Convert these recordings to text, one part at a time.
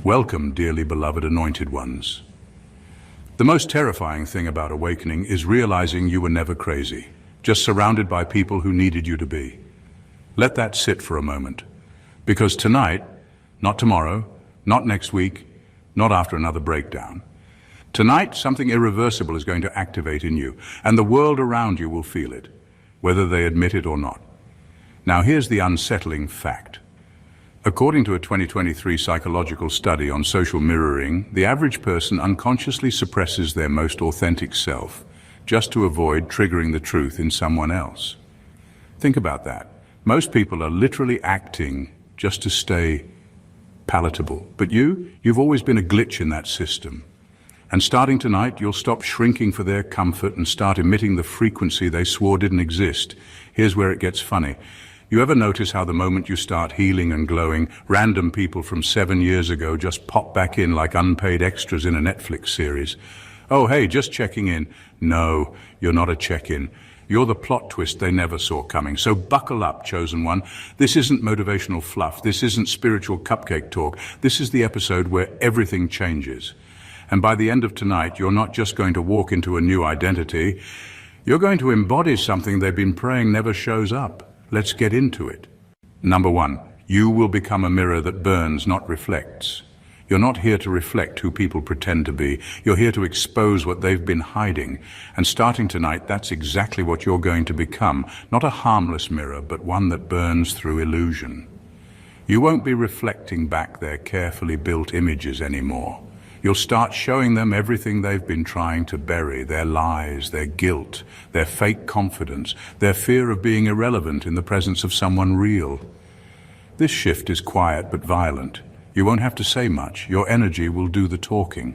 Welcome, dearly beloved anointed ones. The most terrifying thing about awakening is realizing you were never crazy, just surrounded by people who needed you to be. Let that sit for a moment, because tonight, not tomorrow, not next week, not after another breakdown, tonight something irreversible is going to activate in you, and the world around you will feel it, whether they admit it or not. Now here's the unsettling fact. According to a 2023 psychological study on social mirroring, the average person unconsciously suppresses their most authentic self just to avoid triggering the truth in someone else. Think about that. Most people are literally acting just to stay palatable. But you've always been a glitch in that system. And starting tonight, you'll stop shrinking for their comfort and start emitting the frequency they swore didn't exist. Here's where it gets funny. You ever notice how the moment you start healing and glowing, random people from 7 years ago just pop back in like unpaid extras in a Netflix series? Oh, hey, just checking in. No, you're not a check-in. You're the plot twist they never saw coming. So buckle up, chosen one. This isn't motivational fluff. This isn't spiritual cupcake talk. This is the episode where everything changes. And by the end of tonight, you're not just going to walk into a new identity. You're going to embody something they've been praying never shows up. Let's get into it. Number 1, you will become a mirror that burns, not reflects. You're not here to reflect who people pretend to be. You're here to expose what they've been hiding. And starting tonight, that's exactly what you're going to become. Not a harmless mirror, but one that burns through illusion. You won't be reflecting back their carefully built images anymore. You'll start showing them everything they've been trying to bury, their lies, their guilt, their fake confidence, their fear of being irrelevant in the presence of someone real. This shift is quiet but violent. You won't have to say much. Your energy will do the talking.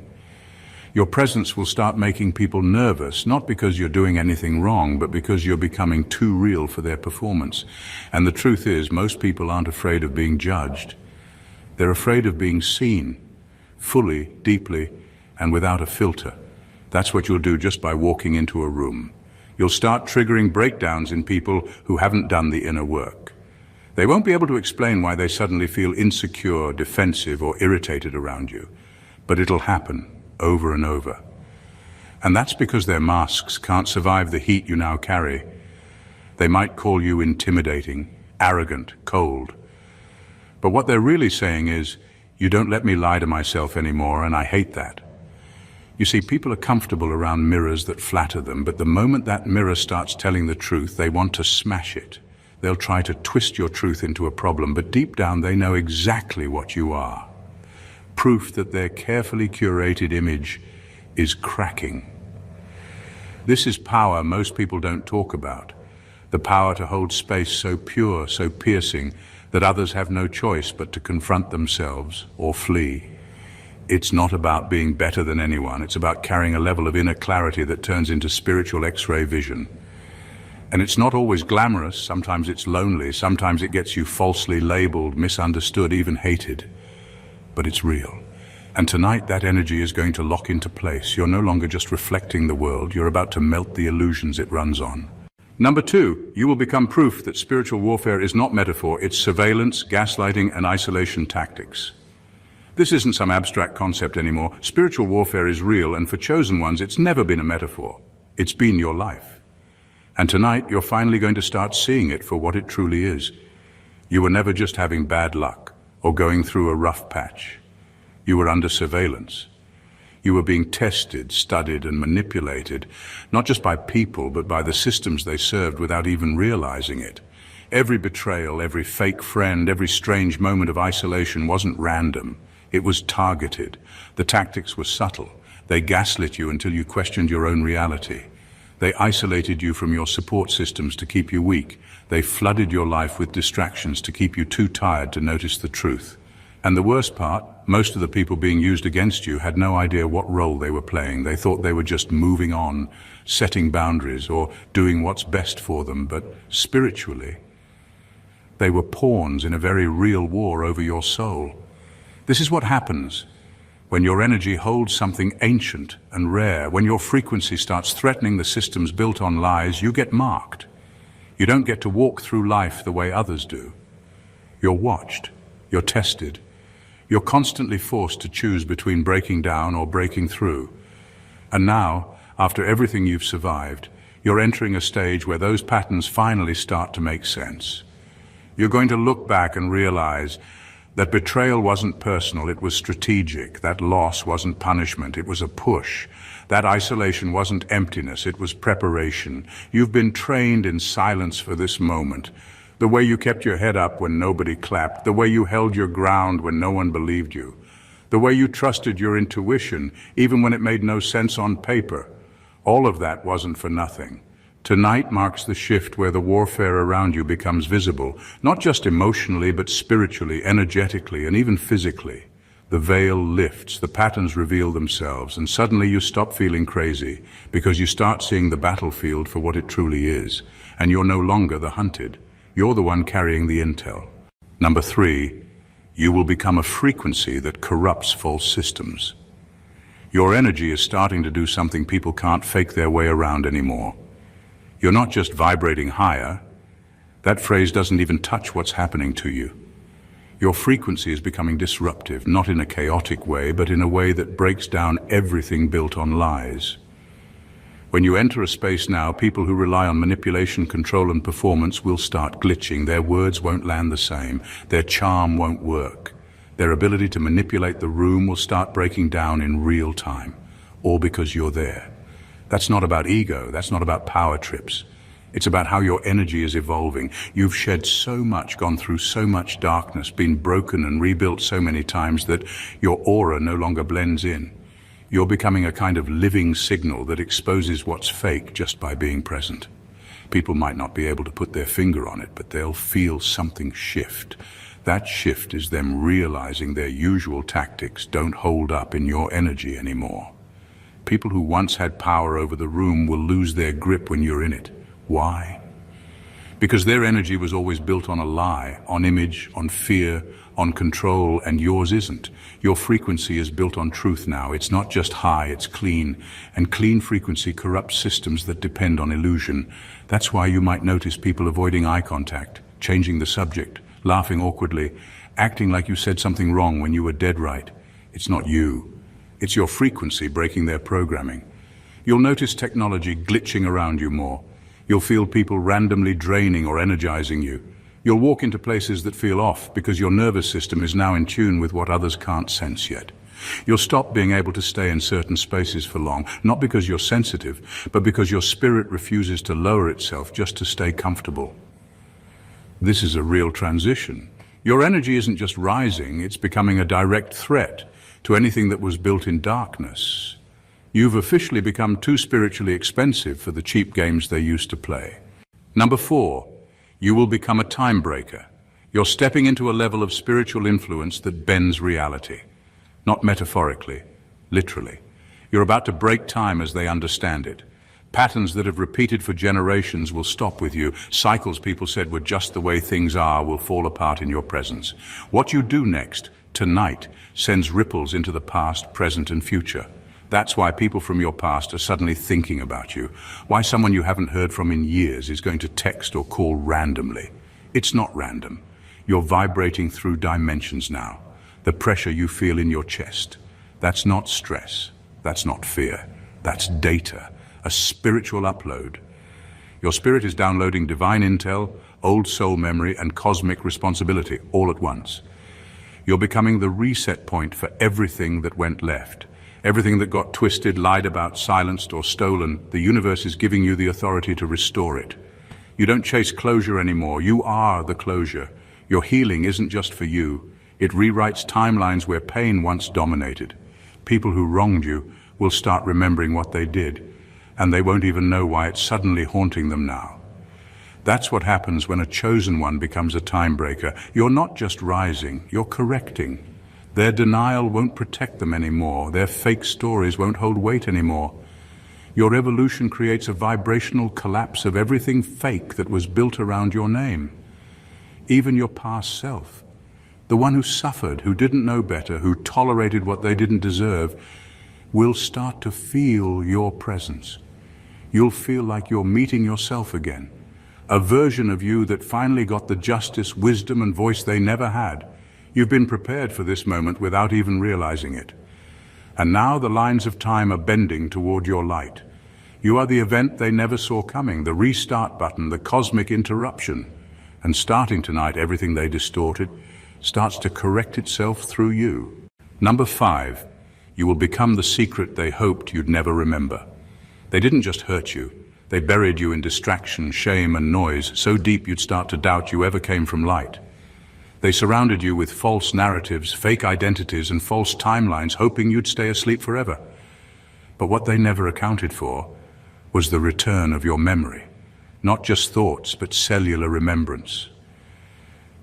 Your presence will start making people nervous, not because you're doing anything wrong, but because you're becoming too real for their performance. And the truth is, most people aren't afraid of being judged. They're afraid of being seen. Fully, deeply, and without a filter. That's what you'll do just by walking into a room. You'll start triggering breakdowns in people who haven't done the inner work. They won't be able to explain why they suddenly feel insecure, defensive, or irritated around you. But it'll happen over and over. And that's because their masks can't survive the heat you now carry. They might call you intimidating, arrogant, cold. But what they're really saying is, you don't let me lie to myself anymore, and I hate that. You see, people are comfortable around mirrors that flatter them, but the moment that mirror starts telling the truth, they want to smash it. They'll try to twist your truth into a problem, but deep down they know exactly what you are. Proof that their carefully curated image is cracking. This is power most people don't talk about. The power to hold space so pure, so piercing, that others have no choice but to confront themselves or flee. It's not about being better than anyone. It's about carrying a level of inner clarity that turns into spiritual X-ray vision. And it's not always glamorous. Sometimes it's lonely. Sometimes it gets you falsely labeled, misunderstood, even hated. But it's real. And tonight that energy is going to lock into place. You're no longer just reflecting the world. You're about to melt the illusions it runs on. Number 2, you will become proof that spiritual warfare is not metaphor, it's surveillance, gaslighting, and isolation tactics. This isn't some abstract concept anymore. Spiritual warfare is real, and for chosen ones, it's never been a metaphor. It's been your life. And tonight, you're finally going to start seeing it for what it truly is. You were never just having bad luck or going through a rough patch. You were under surveillance. You were being tested, studied, and manipulated, not just by people, but by the systems they served without even realizing it. Every betrayal, every fake friend, every strange moment of isolation wasn't random. It was targeted. The tactics were subtle. They gaslit you until you questioned your own reality. They isolated you from your support systems to keep you weak. They flooded your life with distractions to keep you too tired to notice the truth. And the worst part, most of the people being used against you had no idea what role they were playing. They thought they were just moving on, setting boundaries, or doing what's best for them. But spiritually, they were pawns in a very real war over your soul. This is what happens when your energy holds something ancient and rare. When your frequency starts threatening the systems built on lies, you get marked. You don't get to walk through life the way others do. You're watched. You're tested. You're constantly forced to choose between breaking down or breaking through. And now, after everything you've survived, you're entering a stage where those patterns finally start to make sense. You're going to look back and realize that betrayal wasn't personal, it was strategic. That loss wasn't punishment, it was a push. That isolation wasn't emptiness, it was preparation. You've been trained in silence for this moment. The way you kept your head up when nobody clapped, the way you held your ground when no one believed you, the way you trusted your intuition even when it made no sense on paper. All of that wasn't for nothing. Tonight marks the shift where the warfare around you becomes visible, not just emotionally, but spiritually, energetically, and even physically. The veil lifts, the patterns reveal themselves, and suddenly you stop feeling crazy because you start seeing the battlefield for what it truly is, and you're no longer the hunted. You're the one carrying the intel. Number 3, you will become a frequency that corrupts false systems. Your energy is starting to do something people can't fake their way around anymore. You're not just vibrating higher. That phrase doesn't even touch what's happening to you. Your frequency is becoming disruptive, not in a chaotic way, but in a way that breaks down everything built on lies. When you enter a space now, people who rely on manipulation, control, and performance will start glitching. Their words won't land the same. Their charm won't work. Their ability to manipulate the room will start breaking down in real time, all because you're there. That's not about ego, that's not about power trips. It's about how your energy is evolving. You've shed so much, gone through so much darkness, been broken and rebuilt so many times that your aura no longer blends in. You're becoming a kind of living signal that exposes what's fake just by being present. People might not be able to put their finger on it, but they'll feel something shift. That shift is them realizing their usual tactics don't hold up in your energy anymore. People who once had power over the room will lose their grip when you're in it. Why? Because their energy was always built on a lie, on image, on fear, on control, and yours isn't. Your frequency is built on truth now. It's not just high, it's clean. And clean frequency corrupts systems that depend on illusion. That's why you might notice people avoiding eye contact, changing the subject, laughing awkwardly, acting like you said something wrong when you were dead right. It's not you. It's your frequency breaking their programming. You'll notice technology glitching around you more. You'll feel people randomly draining or energizing you. You'll walk into places that feel off because your nervous system is now in tune with what others can't sense yet. You'll stop being able to stay in certain spaces for long, not because you're sensitive, but because your spirit refuses to lower itself just to stay comfortable. This is a real transition. Your energy isn't just rising, it's becoming a direct threat to anything that was built in darkness. You've officially become too spiritually expensive for the cheap games they used to play. Number 4, you will become a time breaker. You're stepping into a level of spiritual influence that bends reality. Not metaphorically, literally. You're about to break time as they understand it. Patterns that have repeated for generations will stop with you. Cycles people said were just the way things are will fall apart in your presence. What you do next, tonight, sends ripples into the past, present, and future. That's why people from your past are suddenly thinking about you. Why someone you haven't heard from in years is going to text or call randomly. It's not random. You're vibrating through dimensions now. The pressure you feel in your chest. That's not stress. That's not fear. That's data. A spiritual upload. Your spirit is downloading divine intel, old soul memory, and cosmic responsibility all at once. You're becoming the reset point for everything that went left. Everything that got twisted, lied about, silenced, or stolen. The universe is giving you the authority to restore it. You don't chase closure anymore. You are the closure. Your healing isn't just for you. It rewrites timelines where pain once dominated. People who wronged you will start remembering what they did, and they won't even know why it's suddenly haunting them now. That's what happens when a chosen one becomes a time breaker. You're not just rising, you're correcting. Their denial won't protect them anymore. Their fake stories won't hold weight anymore. Your evolution creates a vibrational collapse of everything fake that was built around your name. Even your past self. The one who suffered, who didn't know better, who tolerated what they didn't deserve, will start to feel your presence. You'll feel like you're meeting yourself again. A version of you that finally got the justice, wisdom, and voice they never had. You've been prepared for this moment without even realizing it. And now the lines of time are bending toward your light. You are the event they never saw coming, the restart button, the cosmic interruption. And starting tonight, everything they distorted starts to correct itself through you. Number 5, you will become the secret they hoped you'd never remember. They didn't just hurt you. They buried you in distraction, shame, and noise, so deep you'd start to doubt you ever came from light. They surrounded you with false narratives, fake identities, and false timelines, hoping you'd stay asleep forever. But what they never accounted for was the return of your memory. Not just thoughts, but cellular remembrance.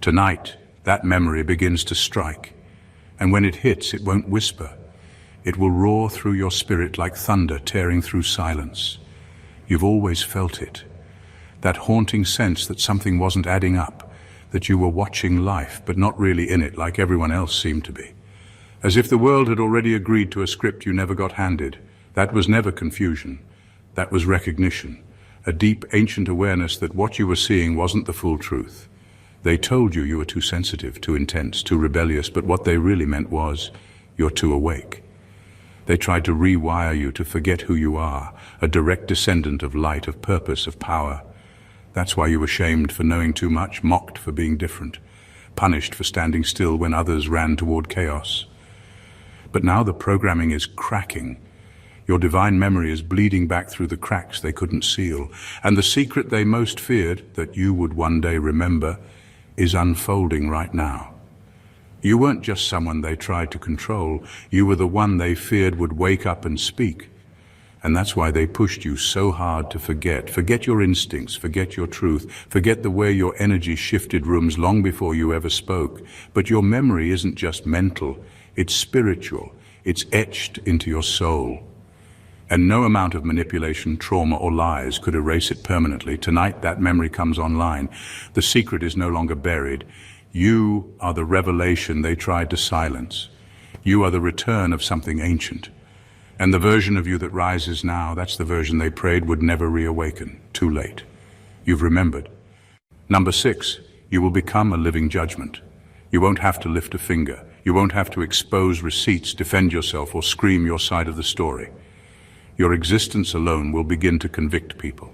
Tonight, that memory begins to strike. And when it hits, it won't whisper. It will roar through your spirit like thunder tearing through silence. You've always felt it. That haunting sense that something wasn't adding up, that you were watching life, but not really in it like everyone else seemed to be. As if the world had already agreed to a script you never got handed. That was never confusion. That was recognition. A deep, ancient awareness that what you were seeing wasn't the full truth. They told you you were too sensitive, too intense, too rebellious, but what they really meant was, you're too awake. They tried to rewire you to forget who you are, a direct descendant of light, of purpose, of power. That's why you were shamed for knowing too much, mocked for being different, punished for standing still when others ran toward chaos. But now the programming is cracking. Your divine memory is bleeding back through the cracks they couldn't seal, and the secret they most feared, that you would one day remember, is unfolding right now. You weren't just someone they tried to control, you were the one they feared would wake up and speak. And that's why they pushed you so hard to forget. Forget your instincts, forget your truth, forget the way your energy shifted rooms long before you ever spoke. But your memory isn't just mental, it's spiritual, it's etched into your soul. And no amount of manipulation, trauma, or lies could erase it permanently. Tonight, that memory comes online. The secret is no longer buried. You are the revelation they tried to silence. You are the return of something ancient. And the version of you that rises now, that's the version they prayed would never reawaken. Too late. You've remembered. Number 6, you will become a living judgment. You won't have to lift a finger. You won't have to expose receipts, defend yourself, or scream your side of the story. Your existence alone will begin to convict people.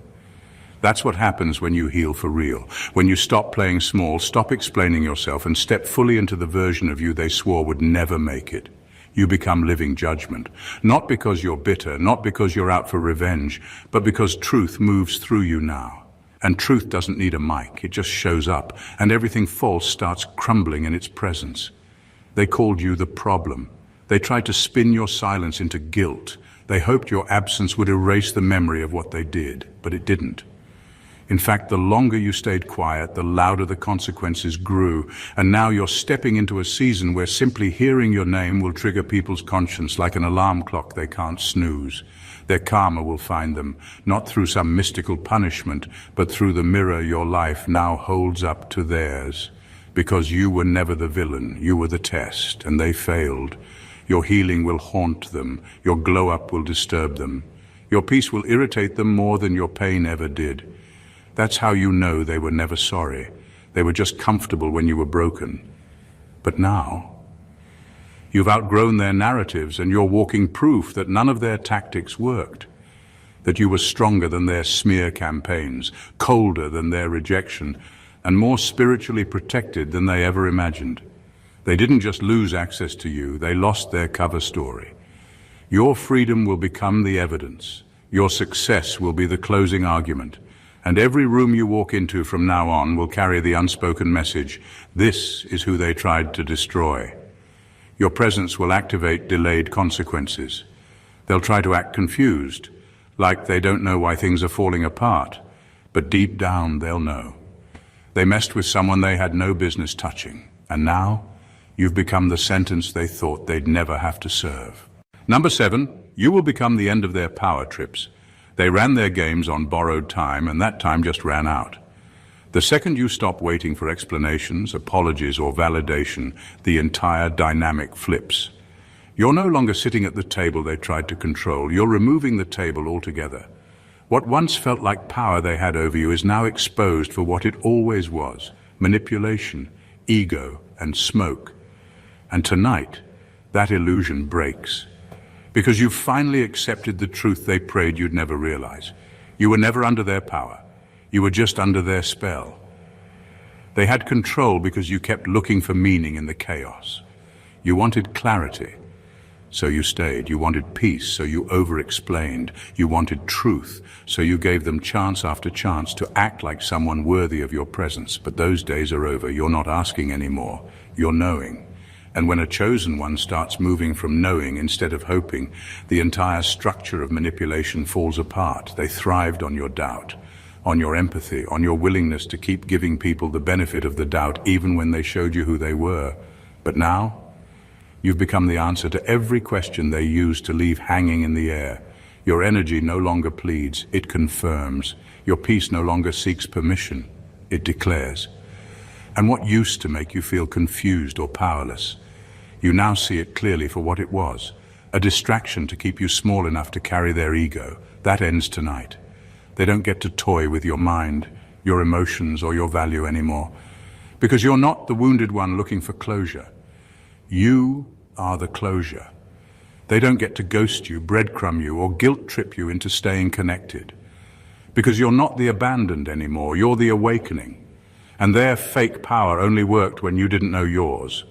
That's what happens when you heal for real. When you stop playing small, stop explaining yourself, and step fully into the version of you they swore would never make it. You become living judgment. Not because you're bitter, not because you're out for revenge, but because truth moves through you now. And truth doesn't need a mic, it just shows up, and everything false starts crumbling in its presence. They called you the problem. They tried to spin your silence into guilt. They hoped your absence would erase the memory of what they did, but it didn't. In fact, the longer you stayed quiet, the louder the consequences grew, and now you're stepping into a season where simply hearing your name will trigger people's conscience like an alarm clock they can't snooze. Their karma will find them, not through some mystical punishment, but through the mirror your life now holds up to theirs. Because you were never the villain, you were the test, and they failed. Your healing will haunt them, your glow-up will disturb them. Your peace will irritate them more than your pain ever did. That's how you know they were never sorry. They were just comfortable when you were broken. But now, you've outgrown their narratives and you're walking proof that none of their tactics worked. That you were stronger than their smear campaigns, colder than their rejection, and more spiritually protected than they ever imagined. They didn't just lose access to you, they lost their cover story. Your freedom will become the evidence. Your success will be the closing argument. And every room you walk into from now on will carry the unspoken message, this is who they tried to destroy. Your presence will activate delayed consequences. They'll try to act confused, like they don't know why things are falling apart, but deep down they'll know. They messed with someone they had no business touching, and now you've become the sentence they thought they'd never have to serve. Number 7, you will become the end of their power trips. They ran their games on borrowed time, and that time just ran out. The second you stop waiting for explanations, apologies, or validation, the entire dynamic flips. You're no longer sitting at the table they tried to control. You're removing the table altogether. What once felt like power they had over you is now exposed for what it always was: manipulation, ego, and smoke. And tonight, that illusion breaks. Because you've finally accepted the truth they prayed you'd never realize. You were never under their power. You were just under their spell. They had control because you kept looking for meaning in the chaos. You wanted clarity, so you stayed. You wanted peace, so you over-explained. You wanted truth, so you gave them chance after chance to act like someone worthy of your presence. But those days are over. You're not asking anymore. You're knowing. And when a chosen one starts moving from knowing instead of hoping, the entire structure of manipulation falls apart. They thrived on your doubt, on your empathy, on your willingness to keep giving people the benefit of the doubt even when they showed you who they were. But now, you've become the answer to every question they used to leave hanging in the air. Your energy no longer pleads, it confirms. Your peace no longer seeks permission, it declares. And what used to make you feel confused or powerless, you now see it clearly for what it was, a distraction to keep you small enough to carry their ego. That ends tonight. They don't get to toy with your mind, your emotions, or your value anymore, because you're not the wounded one looking for closure. You are the closure. They don't get to ghost you, breadcrumb you, or guilt trip you into staying connected, because you're not the abandoned anymore, you're the awakening. And their fake power only worked when you didn't know yours.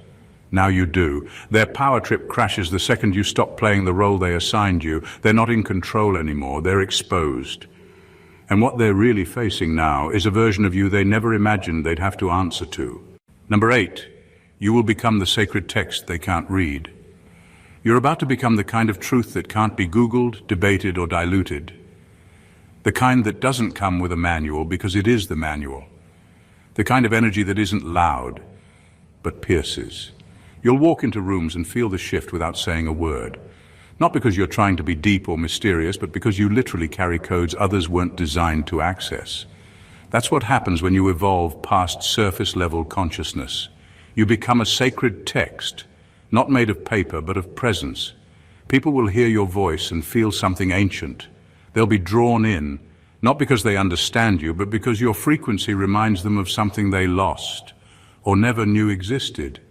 Now you do. Their power trip crashes the second you stop playing the role they assigned you. They're not in control anymore. They're exposed. And what they're really facing now is a version of you they never imagined they'd have to answer to. Number 8, you will become the sacred text they can't read. You're about to become the kind of truth that can't be Googled, debated, or diluted. The kind that doesn't come with a manual because it is the manual. The kind of energy that isn't loud, but pierces. You'll walk into rooms and feel the shift without saying a word. Not because you're trying to be deep or mysterious, but because you literally carry codes others weren't designed to access. That's what happens when you evolve past surface-level consciousness. You become a sacred text, not made of paper, but of presence. People will hear your voice and feel something ancient. They'll be drawn in, not because they understand you, but because your frequency reminds them of something they lost or never knew existed.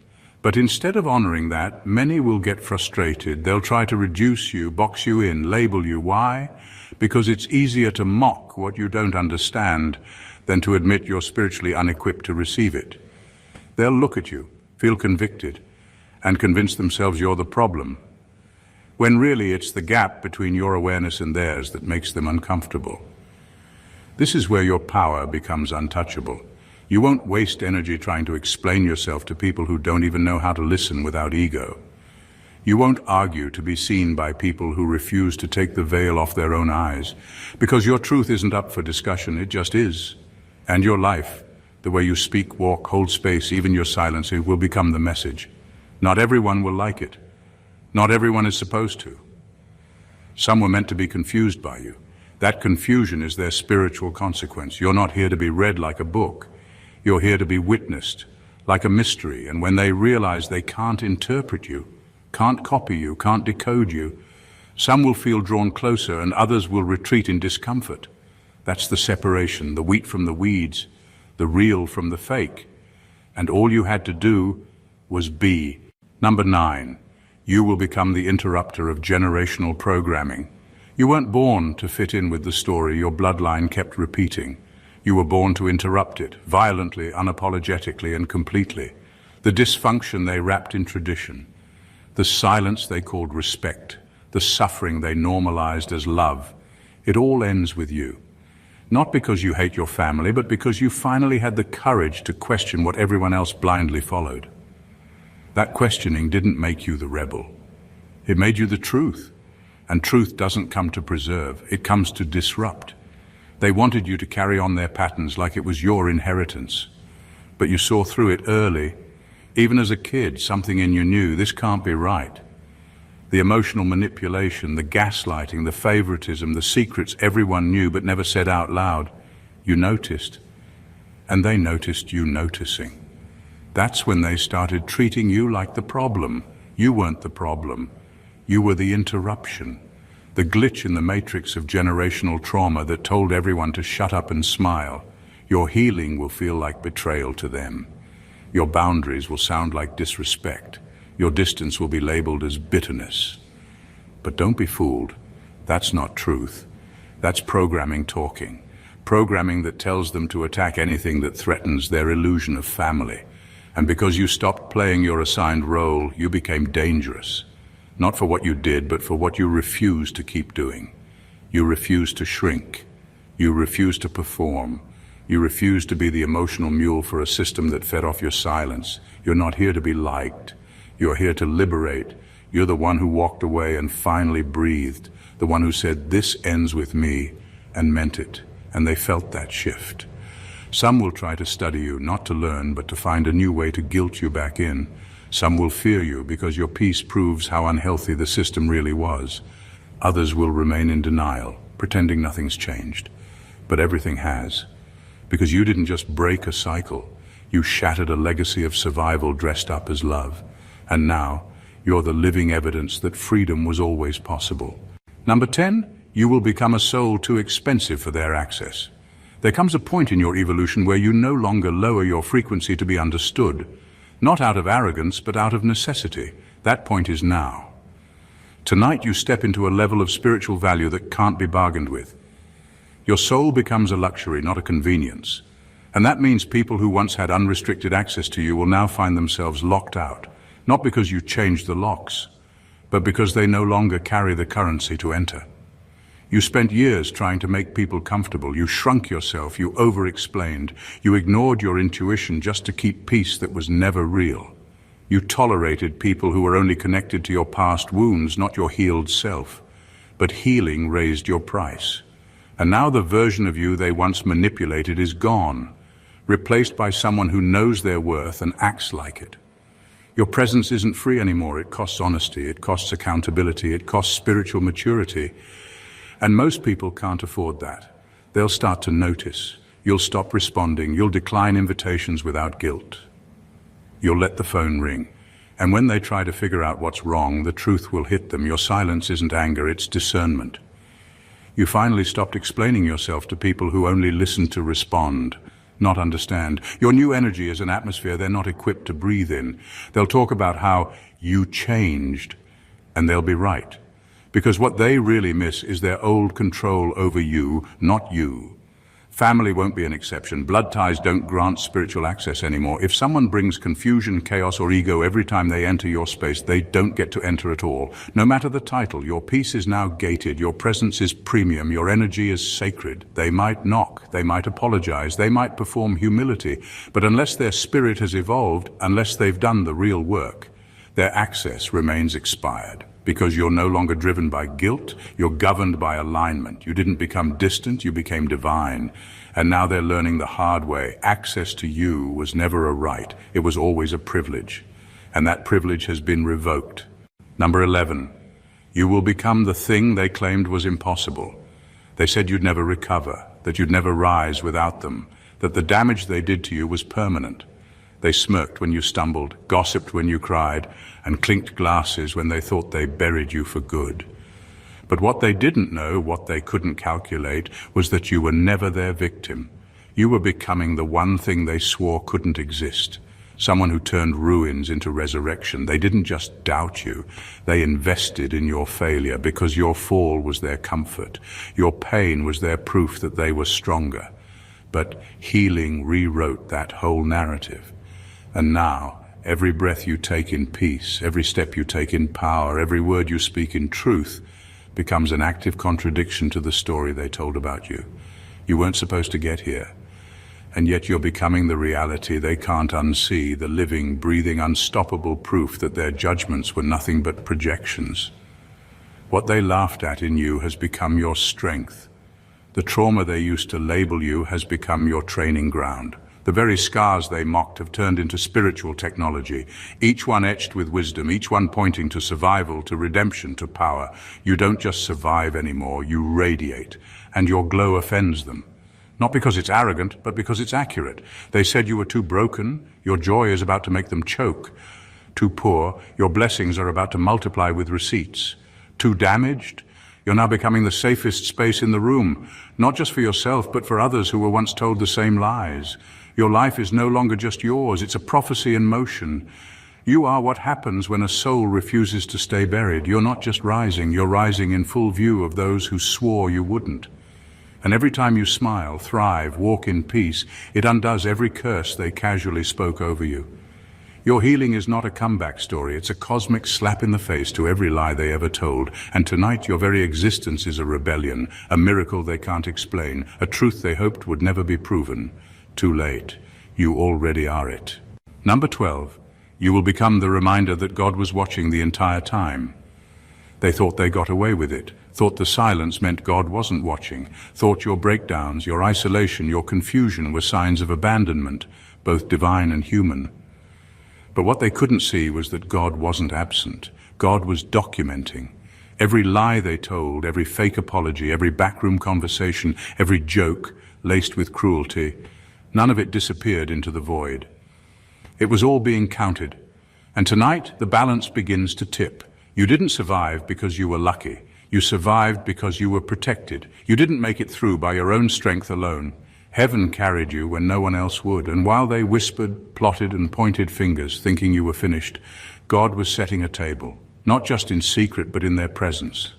But instead of honoring that, many will get frustrated. They'll try to reduce you, box you in, label you. Why? Because it's easier to mock what you don't understand than to admit you're spiritually unequipped to receive it. They'll look at you, feel convicted, and convince themselves you're the problem, when really it's the gap between your awareness and theirs that makes them uncomfortable. This is where your power becomes untouchable. You won't waste energy trying to explain yourself to people who don't even know how to listen without ego. You won't argue to be seen by people who refuse to take the veil off their own eyes, because your truth isn't up for discussion, it just is. And your life, the way you speak, walk, hold space, even your silence, it will become the message. Not everyone will like it. Not everyone is supposed to. Some were meant to be confused by you. That confusion is their spiritual consequence. You're not here to be read like a book. You're here to be witnessed, like a mystery. And when they realize they can't interpret you, can't copy you, can't decode you, some will feel drawn closer and others will retreat in discomfort. That's the separation, the wheat from the weeds, the real from the fake. And all you had to do was be. Number 9, you will become the interrupter of generational programming. You weren't born to fit in with the story your bloodline kept repeating. You were born to interrupt it, violently, unapologetically, and completely. The dysfunction they wrapped in tradition, the silence they called respect, the suffering they normalized as love, it all ends with you. Not because you hate your family, but because you finally had the courage to question what everyone else blindly followed. That questioning didn't make you the rebel. It made you the truth. And truth doesn't come to preserve, it comes to disrupt. They wanted you to carry on their patterns like it was your inheritance. But you saw through it early. Even as a kid, something in you knew this can't be right. The emotional manipulation, the gaslighting, the favoritism, the secrets everyone knew but never said out loud, you noticed. And they noticed you noticing. That's when they started treating you like the problem. You weren't the problem. You were the interruption. The glitch in the matrix of generational trauma that told everyone to shut up and smile. Your healing will feel like betrayal to them. Your boundaries will sound like disrespect. Your distance will be labeled as bitterness. But don't be fooled. That's not truth. That's programming talking. Programming that tells them to attack anything that threatens their illusion of family. And because you stopped playing your assigned role, you became dangerous. Not for what you did, but for what you refused to keep doing. You refused to shrink. You refused to perform. You refused to be the emotional mule for a system that fed off your silence. You're not here to be liked. You're here to liberate. You're the one who walked away and finally breathed. The one who said, "This ends with me," and meant it. And they felt that shift. Some will try to study you, not to learn, but to find a new way to guilt you back in. Some will fear you because your peace proves how unhealthy the system really was. Others will remain in denial, pretending nothing's changed. But everything has. Because you didn't just break a cycle, you shattered a legacy of survival dressed up as love. And now, you're the living evidence that freedom was always possible. Number 10, you will become a soul too expensive for their access. There comes a point in your evolution where you no longer lower your frequency to be understood. Not out of arrogance, but out of necessity. That point is now. Tonight you step into a level of spiritual value that can't be bargained with. Your soul becomes a luxury, not a convenience. And that means people who once had unrestricted access to you will now find themselves locked out. Not because you changed the locks, but because they no longer carry the currency to enter. You spent years trying to make people comfortable. You shrunk yourself, you over-explained, you ignored your intuition just to keep peace that was never real. You tolerated people who were only connected to your past wounds, not your healed self. But healing raised your price. And now the version of you they once manipulated is gone, replaced by someone who knows their worth and acts like it. Your presence isn't free anymore. It costs honesty, it costs accountability, it costs spiritual maturity. And most people can't afford that. They'll start to notice. You'll stop responding. You'll decline invitations without guilt. You'll let the phone ring. And when they try to figure out what's wrong, the truth will hit them. Your silence isn't anger, it's discernment. You finally stopped explaining yourself to people who only listen to respond, not understand. Your new energy is an atmosphere they're not equipped to breathe in. They'll talk about how you changed, and they'll be right. Because what they really miss is their old control over you, not you. Family won't be an exception. Blood ties don't grant spiritual access anymore. If someone brings confusion, chaos, or ego every time they enter your space, they don't get to enter at all. No matter the title, your peace is now gated, your presence is premium, your energy is sacred. They might knock, they might apologize, they might perform humility, but unless their spirit has evolved, unless they've done the real work, their access remains expired. Because you're no longer driven by guilt, you're governed by alignment. You didn't become distant, you became divine. And now they're learning the hard way. Access to you was never a right, it was always a privilege. And that privilege has been revoked. Number 11, you will become the thing they claimed was impossible. They said you'd never recover, that you'd never rise without them, that the damage they did to you was permanent. They smirked when you stumbled, gossiped when you cried, and clinked glasses when they thought they buried you for good. But what they didn't know, what they couldn't calculate, was that you were never their victim. You were becoming the one thing they swore couldn't exist. Someone who turned ruins into resurrection. They didn't just doubt you, they invested in your failure because your fall was their comfort. Your pain was their proof that they were stronger. But healing rewrote that whole narrative. And now, every breath you take in peace, every step you take in power, every word you speak in truth, becomes an active contradiction to the story they told about you. You weren't supposed to get here. And yet you're becoming the reality they can't unsee, the living, breathing, unstoppable proof that their judgments were nothing but projections. What they laughed at in you has become your strength. The trauma they used to label you has become your training ground. The very scars they mocked have turned into spiritual technology, each one etched with wisdom, each one pointing to survival, to redemption, to power. You don't just survive anymore, you radiate, and your glow offends them. Not because it's arrogant, but because it's accurate. They said you were too broken, your joy is about to make them choke. Too poor, your blessings are about to multiply with receipts. Too damaged, you're now becoming the safest space in the room, not just for yourself, but for others who were once told the same lies. Your life is no longer just yours, it's a prophecy in motion. You are what happens when a soul refuses to stay buried. You're not just rising, you're rising in full view of those who swore you wouldn't. And every time you smile, thrive, walk in peace, it undoes every curse they casually spoke over you. Your healing is not a comeback story, it's a cosmic slap in the face to every lie they ever told. And tonight your very existence is a rebellion, a miracle they can't explain, a truth they hoped would never be proven. Too late. You already are it. Number 12. You will become the reminder that God was watching the entire time. They thought they got away with it, thought the silence meant God wasn't watching, thought your breakdowns, your isolation, your confusion were signs of abandonment, both divine and human. But what they couldn't see was that God wasn't absent. God was documenting. Every lie they told, every fake apology, every backroom conversation, every joke laced with cruelty, none of it disappeared into the void. It was all being counted. And tonight, the balance begins to tip. You didn't survive because you were lucky. You survived because you were protected. You didn't make it through by your own strength alone. Heaven carried you when no one else would, and while they whispered, plotted, and pointed fingers, thinking you were finished, God was setting a table, not just in secret, but in their presence.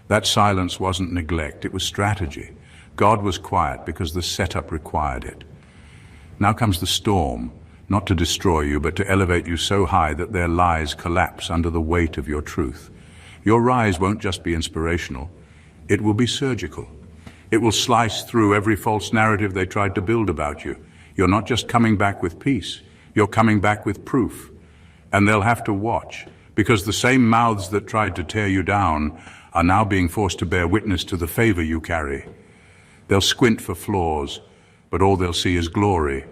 That silence wasn't neglect, it was strategy. God was quiet because the setup required it. Now comes the storm, not to destroy you, but to elevate you so high that their lies collapse under the weight of your truth. Your rise won't just be inspirational, it will be surgical. It will slice through every false narrative they tried to build about you. You're not just coming back with peace, you're coming back with proof. And they'll have to watch, because the same mouths that tried to tear you down are now being forced to bear witness to the favor you carry. They'll squint for flaws, but all they'll see is glory.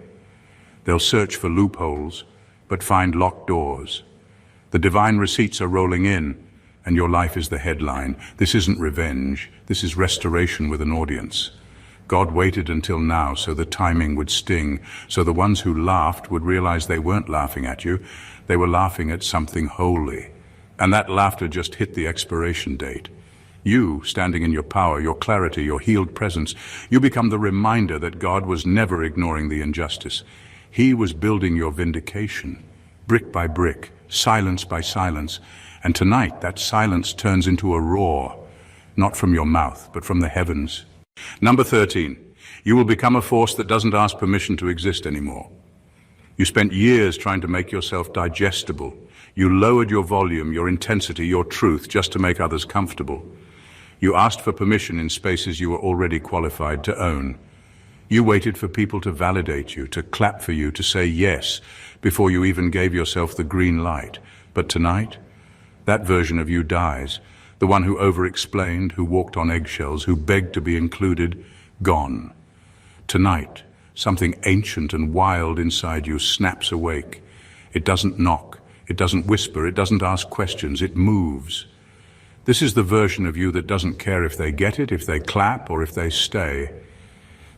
They'll search for loopholes, but find locked doors. The divine receipts are rolling in, and your life is the headline. This isn't revenge, this is restoration with an audience. God waited until now so the timing would sting, so the ones who laughed would realize they weren't laughing at you, they were laughing at something holy. And that laughter just hit the expiration date. You, standing in your power, your clarity, your healed presence, you become the reminder that God was never ignoring the injustice. He was building your vindication, brick by brick, silence by silence. And tonight, that silence turns into a roar, not from your mouth, but from the heavens. Number 13, you will become a force that doesn't ask permission to exist anymore. You spent years trying to make yourself digestible. You lowered your volume, your intensity, your truth, just to make others comfortable. You asked for permission in spaces you were already qualified to own. You waited for people to validate you, to clap for you, to say yes, before you even gave yourself the green light. But tonight, that version of you dies. The one who over-explained, who walked on eggshells, who begged to be included, gone. Tonight, something ancient and wild inside you snaps awake. It doesn't knock, it doesn't whisper, it doesn't ask questions, it moves. This is the version of you that doesn't care if they get it, if they clap, or if they stay.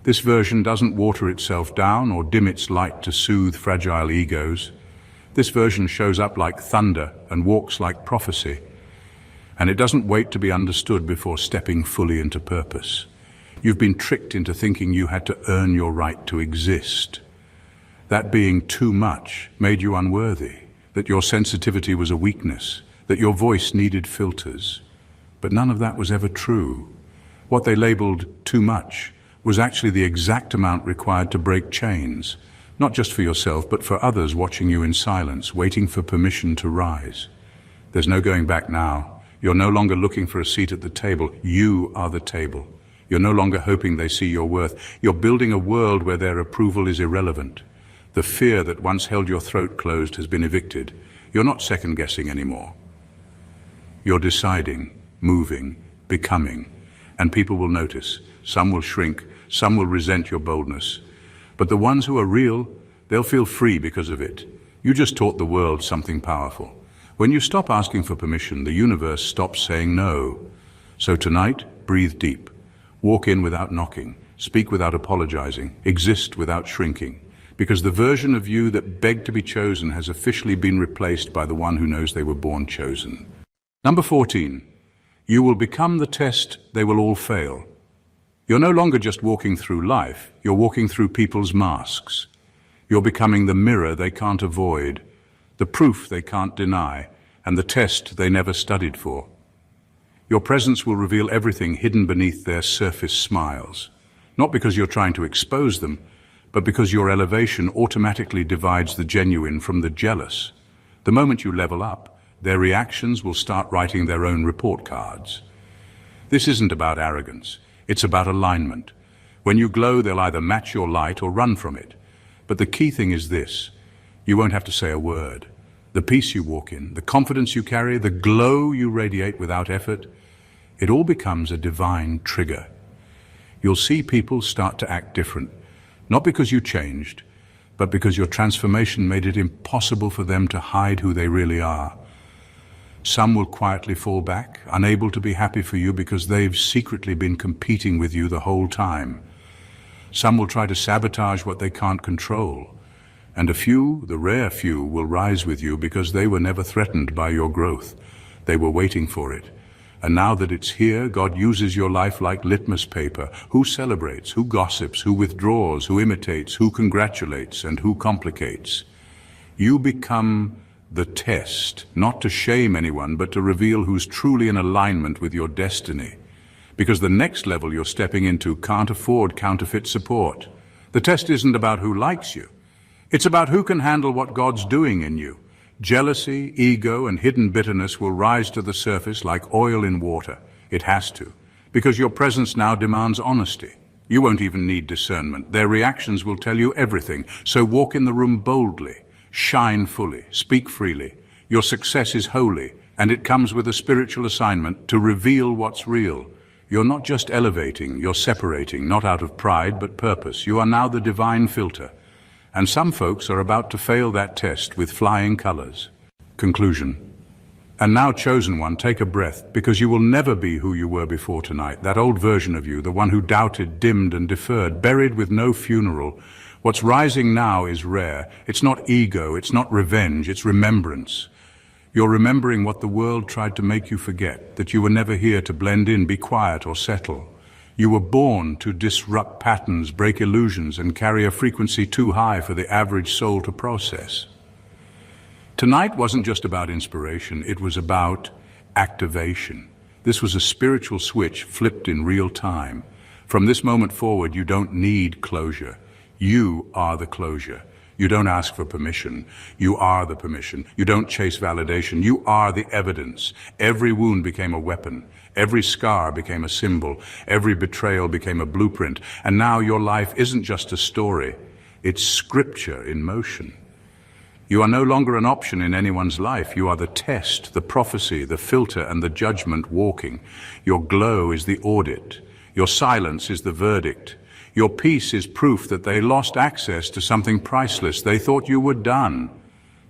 This version doesn't water itself down or dim its light to soothe fragile egos. This version shows up like thunder and walks like prophecy. And it doesn't wait to be understood before stepping fully into purpose. You've been tricked into thinking you had to earn your right to exist. That being too much made you unworthy, that your sensitivity was a weakness, that your voice needed filters. But none of that was ever true. What they labeled too much was actually the exact amount required to break chains. Not just for yourself, but for others watching you in silence, waiting for permission to rise. There's no going back now. You're no longer looking for a seat at the table. You are the table. You're no longer hoping they see your worth. You're building a world where their approval is irrelevant. The fear that once held your throat closed has been evicted. You're not second-guessing anymore. You're deciding, moving, becoming. And people will notice. Some will shrink. Some will resent your boldness. But the ones who are real, they'll feel free because of it. You just taught the world something powerful. When you stop asking for permission, the universe stops saying no. So tonight, breathe deep. Walk in without knocking. Speak without apologizing. Exist without shrinking. Because the version of you that begged to be chosen has officially been replaced by the one who knows they were born chosen. Number 14, you will become the test they will all fail. You're no longer just walking through life, you're walking through people's masks. You're becoming the mirror they can't avoid, the proof they can't deny, and the test they never studied for. Your presence will reveal everything hidden beneath their surface smiles, not because you're trying to expose them, but because your elevation automatically divides the genuine from the jealous. The moment you level up, their reactions will start writing their own report cards. This isn't about arrogance, it's about alignment. When you glow, they'll either match your light or run from it. But the key thing is this: you won't have to say a word. The peace you walk in, the confidence you carry, the glow you radiate without effort, it all becomes a divine trigger. You'll see people start to act different, not because you changed, but because your transformation made it impossible for them to hide who they really are. Some will quietly fall back, unable to be happy for you because they've secretly been competing with you the whole time. Some will try to sabotage what they can't control. And a few, the rare few, will rise with you because they were never threatened by your growth. They were waiting for it. And now that it's here, God uses your life like litmus paper. Who celebrates, who gossips, who withdraws, who imitates, who congratulates, and who complicates? You become the test, not to shame anyone, but to reveal who's truly in alignment with your destiny. Because the next level you're stepping into can't afford counterfeit support. The test isn't about who likes you. It's about who can handle what God's doing in you. Jealousy, ego, and hidden bitterness will rise to the surface like oil in water. It has to, because your presence now demands honesty. You won't even need discernment. Their reactions will tell you everything. So walk in the room boldly, shine fully, speak freely. Your success is holy, and it comes with a spiritual assignment to reveal what's real. You're not just elevating, you're separating, not out of pride, but purpose. You are now the divine filter. And some folks are about to fail that test with flying colors. Conclusion. And now, chosen one, take a breath, because you will never be who you were before tonight. That old version of you, the one who doubted, dimmed, and deferred, buried with no funeral. What's rising now is rare. It's not ego, it's not revenge, it's remembrance. You're remembering what the world tried to make you forget, that you were never here to blend in, be quiet, or settle. You were born to disrupt patterns, break illusions, and carry a frequency too high for the average soul to process. Tonight wasn't just about inspiration, it was about activation. This was a spiritual switch flipped in real time. From this moment forward, you don't need closure. You are the closure. You don't ask for permission. You are the permission. You don't chase validation. You are the evidence. Every wound became a weapon. Every scar became a symbol. Every betrayal became a blueprint. And now your life isn't just a story. It's scripture in motion. You are no longer an option in anyone's life. You are the test, the prophecy, the filter, and the judgment walking. Your glow is the audit. Your silence is the verdict. Your peace is proof that they lost access to something priceless. They thought you were done.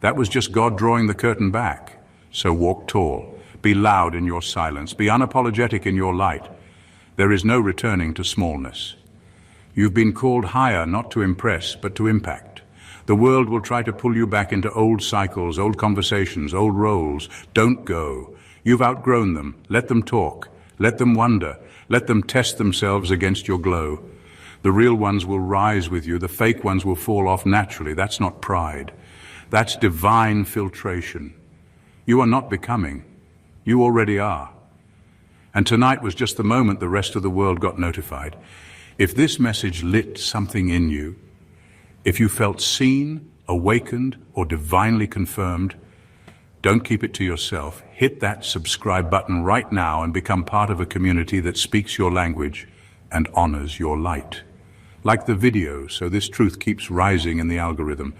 That was just God drawing the curtain back. So walk tall. Be loud in your silence. Be unapologetic in your light. There is no returning to smallness. You've been called higher, not to impress, but to impact. The world will try to pull you back into old cycles, old conversations, old roles. Don't go. You've outgrown them. Let them talk. Let them wonder. Let them test themselves against your glow. The real ones will rise with you. The fake ones will fall off naturally. That's not pride. That's divine filtration. You are not becoming. You already are. And tonight was just the moment the rest of the world got notified. If this message lit something in you, if you felt seen, awakened, or divinely confirmed, don't keep it to yourself. Hit that subscribe button right now and become part of a community that speaks your language and honors your light. Like the video, so this truth keeps rising in the algorithm.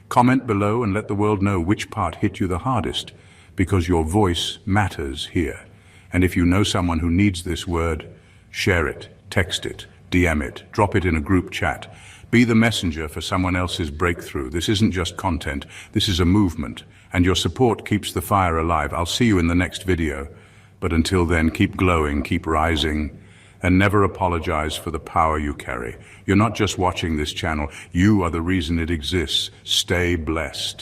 Comment below and let the world know which part hit you the hardest, because your voice matters here. And if you know someone who needs this word, share it, text it, DM it, drop it in a group chat. Be the messenger for someone else's breakthrough. This isn't just content, this is a movement, and your support keeps the fire alive. I'll see you in the next video. But until then, keep glowing, keep rising, and never apologize for the power you carry. You're not just watching this channel, you are the reason it exists. Stay blessed.